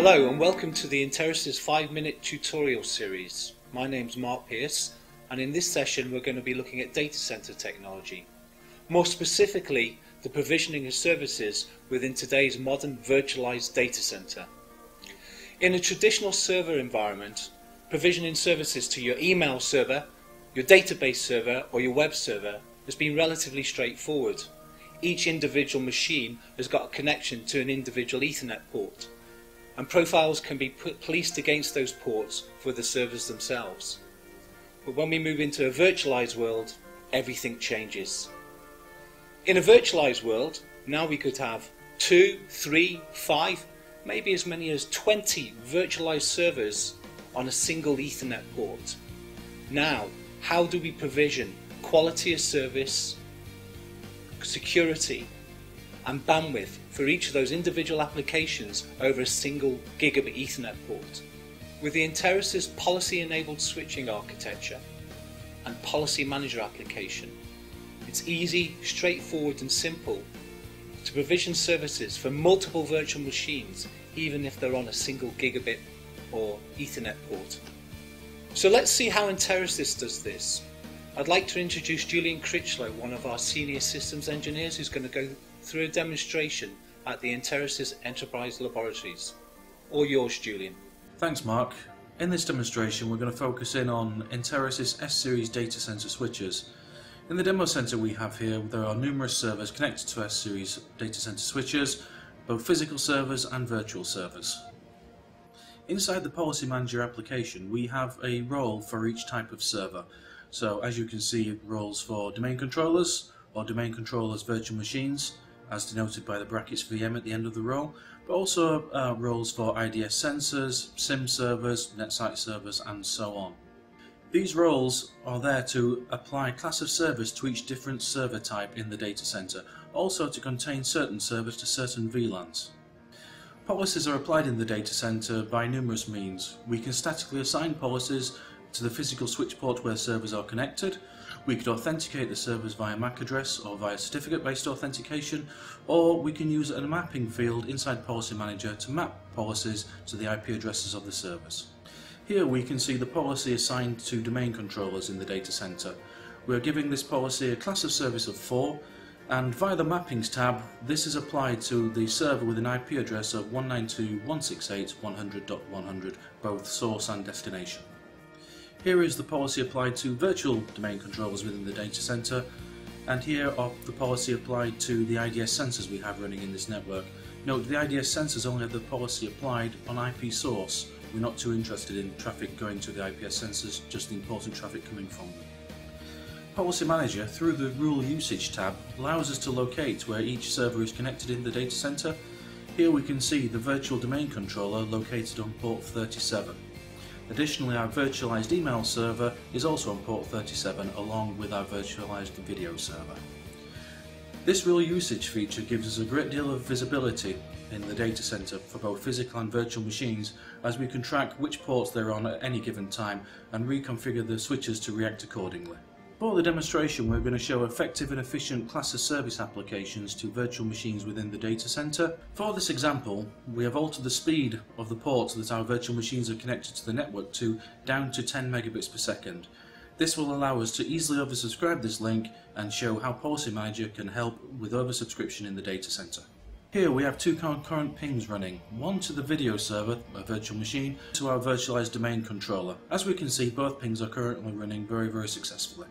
Hello and welcome to the Enterasys 5-minute tutorial series. My name's Mark Pearce, and in this session we're going to be looking at data center technology. More specifically, the provisioning of services within today's modern virtualized data center. In a traditional server environment, provisioning services to your email server, your database server or your web server has been relatively straightforward. Each individual machine has got a connection to an individual Ethernet port, and profiles can be policed against those ports for the servers themselves. But when we move into a virtualized world, everything changes. In a virtualized world, now we could have 2, 3, 5, maybe as many as 20 virtualized servers on a single Ethernet port. Now, how do we provision quality of service, security and bandwidth for each of those individual applications over a single gigabit Ethernet port? With the Enterasys policy-enabled switching architecture and policy manager application, it's easy, straightforward and simple to provision services for multiple virtual machines, even if they're on a single gigabit or Ethernet port. So let's see how Enterasys does this. I'd like to introduce Julian Critchlow, one of our senior systems engineers, who's going to go through a demonstration at the Enterasys Enterprise Laboratories. All yours, Julian. Thanks, Mark. In this demonstration we're going to focus in on Enterasys S-Series data center switches. In the demo center we have here, there are numerous servers connected to S-Series data center switches, both physical servers and virtual servers. Inside the Policy Manager application we have a role for each type of server. So as you can see, roles for domain controllers or domain controllers virtual machines, as denoted by the brackets VM at the end of the row, but also roles for IDS sensors, SIM servers, NetSite servers and so on. These roles are there to apply class of service to each different server type in the data center, also to contain certain servers to certain VLANs. Policies are applied in the data center by numerous means. We can statically assign policies to the physical switch port where servers are connected. We could authenticate the servers via MAC address or via certificate-based authentication, or we can use a mapping field inside Policy Manager to map policies to the IP addresses of the servers. Here we can see the policy assigned to domain controllers in the data center. We are giving this policy a class of service of 4, and via the Mappings tab, this is applied to the server with an IP address of 192.168.100.100, both source and destination. Here is the policy applied to virtual domain controllers within the data center, and here are the policy applied to the IDS sensors we have running in this network. Note, the IDS sensors only have the policy applied on IP source. We're not too interested in traffic going to the IPS sensors, just the important traffic coming from them. Policy Manager, through the Rule Usage tab, allows us to locate where each server is connected in the data center. Here we can see the virtual domain controller located on port 37. Additionally, our virtualized email server is also on port 37, along with our virtualized video server. This Rule Usage feature gives us a great deal of visibility in the data center for both physical and virtual machines, as we can track which ports they're on at any given time and reconfigure the switches to react accordingly. For the demonstration, we're going to show effective and efficient class of service applications to virtual machines within the data center. For this example, we have altered the speed of the ports that our virtual machines are connected to the network to down to 10 megabits per second. This will allow us to easily oversubscribe this link and show how Policy Manager can help with oversubscription in the data center. Here we have two concurrent pings running, one to the video server, a virtual machine, to our virtualized domain controller. As we can see, both pings are currently running very successfully.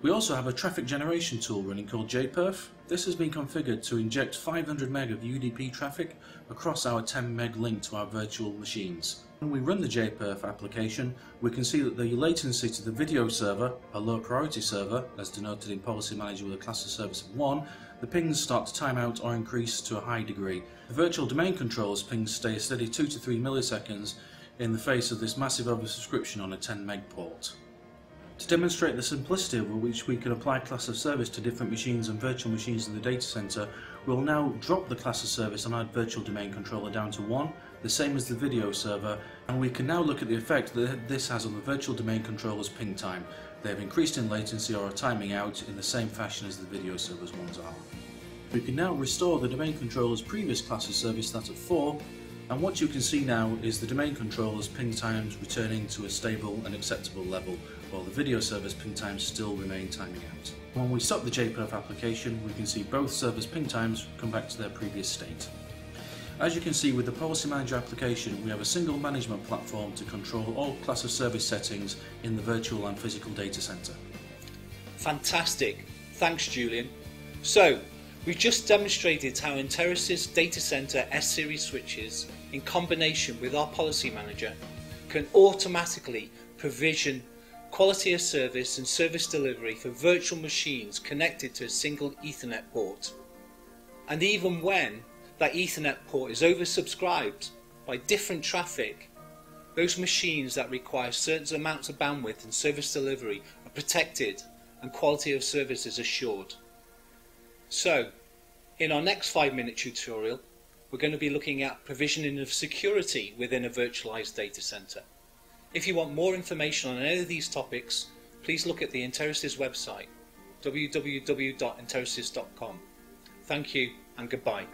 We also have a traffic generation tool running called JPerf. This has been configured to inject 500 meg of UDP traffic across our 10 meg link to our virtual machines. When we run the JPerf application, we can see that the latency to the video server, a low priority server, as denoted in Policy Manager with a class of service of 1, the pings start to time out or increase to a high degree. The virtual domain controller's pings stay a steady 2 to 3 milliseconds in the face of this massive oversubscription on a 10 meg port. To demonstrate the simplicity with which we can apply class of service to different machines and virtual machines in the data center, we'll now drop the class of service on our virtual domain controller down to 1, the same as the video server, and we can now look at the effect that this has on the virtual domain controller's ping time. They have increased in latency or are timing out in the same fashion as the video server's ones are. We can now restore the domain controller's previous class of service, that of 4, And what you can see now is the domain controller's ping times returning to a stable and acceptable level, while the video server's ping times still remain timing out. When we stop the JPerf application, we can see both servers' ping times come back to their previous state. As you can see with the Policy Manager application, we have a single management platform to control all class of service settings in the virtual and physical data center. Fantastic, thanks Julian. So, we've just demonstrated how Enterasys Datacentre S-Series switches, in combination with our Policy Manager, can automatically provision quality of service and service delivery for virtual machines connected to a single Ethernet port. And even when that Ethernet port is oversubscribed by different traffic, those machines that require certain amounts of bandwidth and service delivery are protected and quality of service is assured. So, in our next 5-minute tutorial, we're going to be looking at provisioning of security within a virtualized data center. If you want more information on any of these topics, please look at the Enterasys website, www.enterasys.com. Thank you and goodbye.